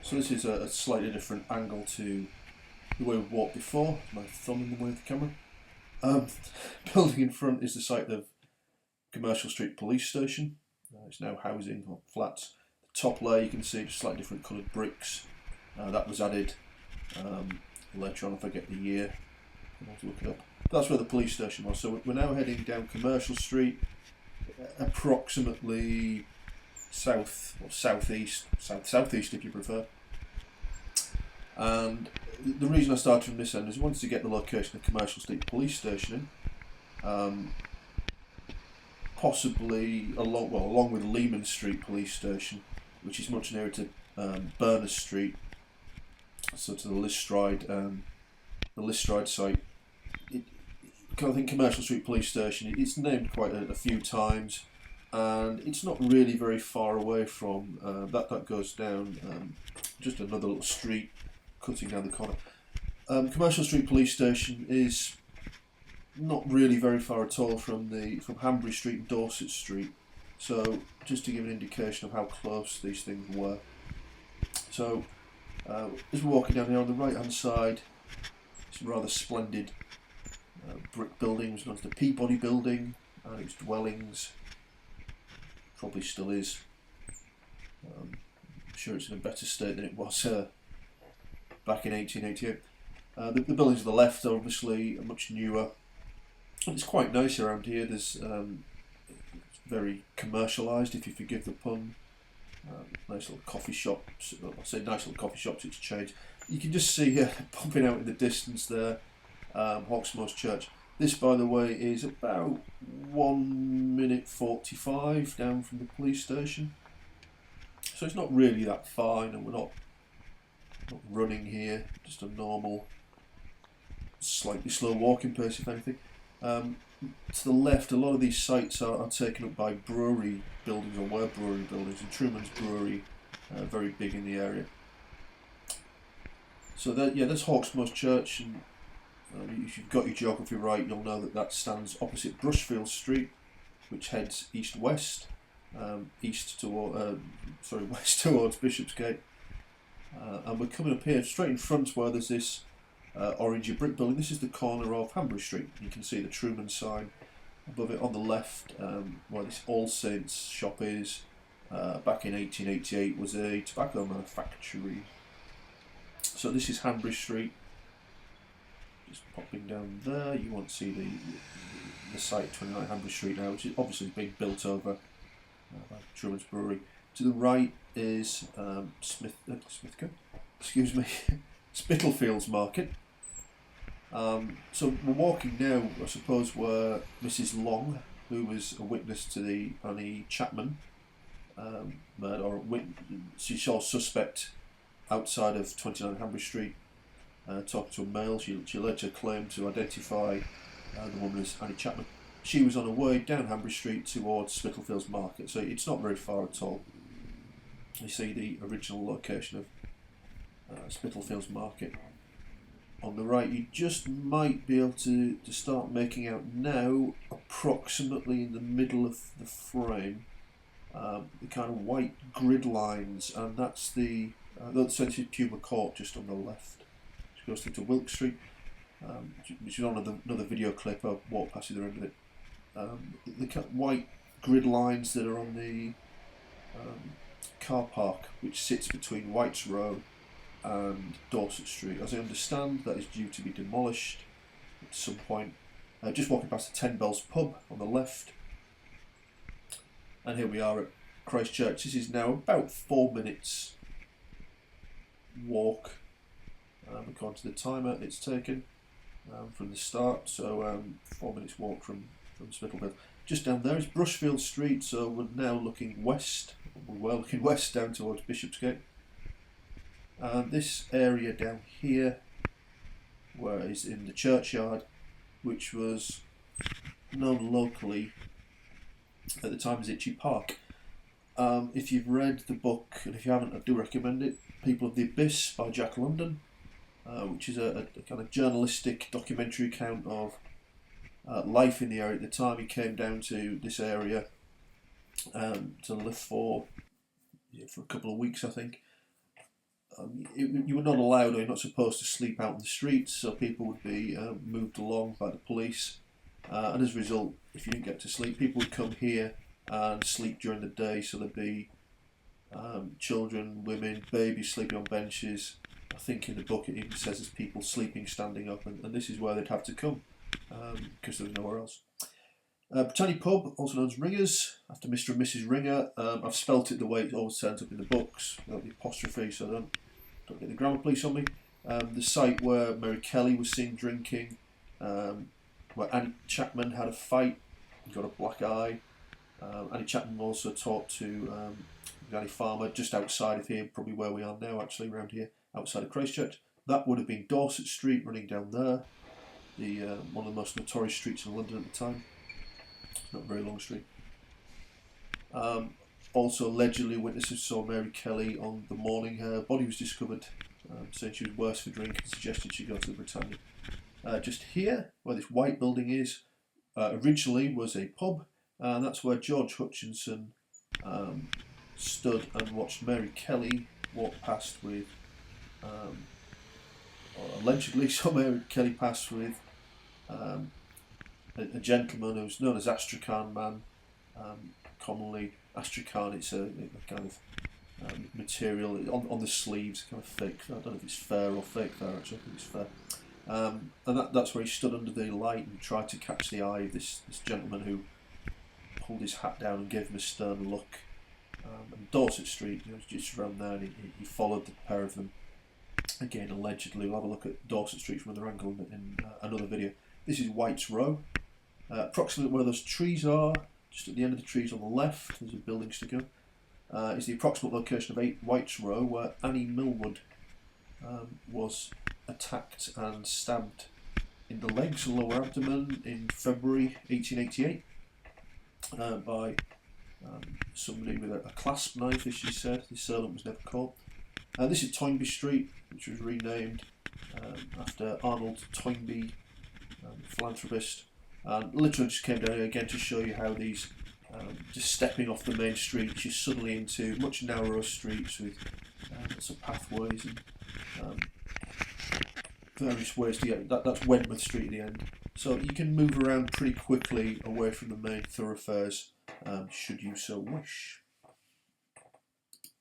So this is a slightly different angle to the way we walked before. My thumb in the way of the camera. Building in front is the site of Commercial Street Police Station. It's now housing or flats. The top layer you can see just slightly different coloured bricks. That was added later on, if I get the year. I'll have to look it up. That's where the police station was. So we're now heading down Commercial Street, approximately south or southeast if you prefer. And the reason I started from this end is I wanted to get the location of Commercial Street Police Station in, possibly along with Lehman Street Police Station, which is much nearer to Berners Street, so to the Listride site. I think Commercial Street Police Station, it's named quite a few times, and it's not really very far away from that goes down just another little street cutting down the corner. Commercial Street Police Station is not really very far at all from Hanbury Street and Dorset Street, so just to give an indication of how close these things were. So as we're walking down here on the right hand side, some rather splendid brick buildings, known as the Peabody Building, and its dwellings. Probably still is. I'm sure it's in a better state than it was back in 1888. The buildings to the left are obviously much newer. And it's quite nice around here. There's it's very commercialised, if you forgive the pun. Nice little coffee shops. I say nice little coffee shops. It's changed. You can just see popping out in the distance there, Hawksmoor's Church. This, by the way, is about 1 minute 45 down from the police station. So it's not really that far, and we're not running here. Just a normal, slightly slow walking pace, if anything. To the left, a lot of these sites are taken up by brewery buildings, or were brewery buildings, and Truman's Brewery, very big in the area. So that's Hawksmoor's Church, and if you've got your geography right, you'll know that stands opposite Brushfield Street, which heads east-west, west towards Bishopsgate, and we're coming up here straight in front where there's this orangey brick building. This is the corner of Hanbury Street. You can see the Truman sign above it on the left, where this All Saints shop is. Back in 1888 was a tobacco manufactory. So this is Hanbury Street. Just popping down there, you won't see the site 29 Hanbury Street now, which is obviously being built over by Truman's Brewery. To the right is Spitalfields Market. So we're walking now, I suppose, where Mrs. Long, who was a witness to the Annie Chapman murder, or she saw a suspect outside of 29 Hanbury Street. Talking to a male, she later claimed to identify the woman as Annie Chapman. She was on her way down Hanbury Street towards Spitalfields Market, so it's not very far at all. You see the original location of Spitalfields Market on the right. You just might be able to start making out now, approximately in the middle of the frame, the kind of white grid lines, and that's the sense is Puma Court just on the left. Goes through to Wilk Street, which is on another video clip. I'll walk past you the end of it. The kind of white grid lines that are on the car park, which sits between White's Row and Dorset Street. As I understand, that is due to be demolished at some point. Just walking past the 10 Bells pub on the left, and here we are at Christ Church. This is now about 4 minutes walk. According to the timer it's taken from the start, so 4 minutes walk from Spitalfield. Just down there is Brushfield Street, so we're now looking west. We were looking west down towards Bishopsgate. And this area down here, where is in the churchyard, which was known locally at the time as Itchy Park. If you've read the book, and if you haven't, I do recommend it, People of the Abyss by Jack London. Which is a kind of journalistic documentary account of life in the area at the time. He came down to this area to live for a couple of weeks, I think. you were not allowed, or you're not supposed to sleep out in the streets, so people would be moved along by the police, and as a result, if you didn't get to sleep, people would come here and sleep during the day, so there'd be children, women, babies sleeping on benches. I think in the book it even says there's people sleeping standing up, and this is where they'd have to come, because there was nowhere else. Britannia Pub, also known as Ringers, after Mr. and Mrs. Ringer. I've spelt it the way it always turns up in the books, without the apostrophe, so don't get the grammar police on me. The site where Mary Kelly was seen drinking, where Annie Chapman had a fight, and got a black eye. Annie Chapman also talked to Granny Farmer just outside of here, probably where we are now, actually, around here, outside of Christchurch. That would have been Dorset Street running down there, one of the most notorious streets in London at the time. Not a very long street. Also, allegedly, witnesses saw Mary Kelly on the morning her body was discovered, saying she was worse for drink and suggested she go to the Britannia. Just here, where this white building is, originally was a pub, and that's where George Hutchinson stood and watched Mary Kelly walk past with, or allegedly saw Mary Kelly pass with a gentleman who's known as Astrakhan Man. Commonly, Astrakhan, it's a kind of material on the sleeves, kind of thick. I don't know if it's fur or fake there, actually. I think it's fur. And that's where he stood under the light and tried to catch the eye of this gentleman who pulled his hat down and gave him a stern look. And Dorset Street, just around there, and he followed the pair of them. Again, allegedly, we'll have a look at Dorset Street from another angle in another video. This is White's Row. Approximately where those trees are, just at the end of the trees on the left, there's a buildings to go, is the approximate location of White's Row, where Annie Millwood was attacked and stabbed in the legs and lower abdomen in February 1888 by somebody with a clasp knife, as she said. The assailant was never caught. This is Toynbee Street, which was renamed after Arnold Toynbee, philanthropist. And literally just came down here again to show you how these, just stepping off the main street, you're suddenly into much narrower streets with lots of pathways and various ways to get. That's Wentworth Street at the end. So you can move around pretty quickly away from the main thoroughfares, should you so wish.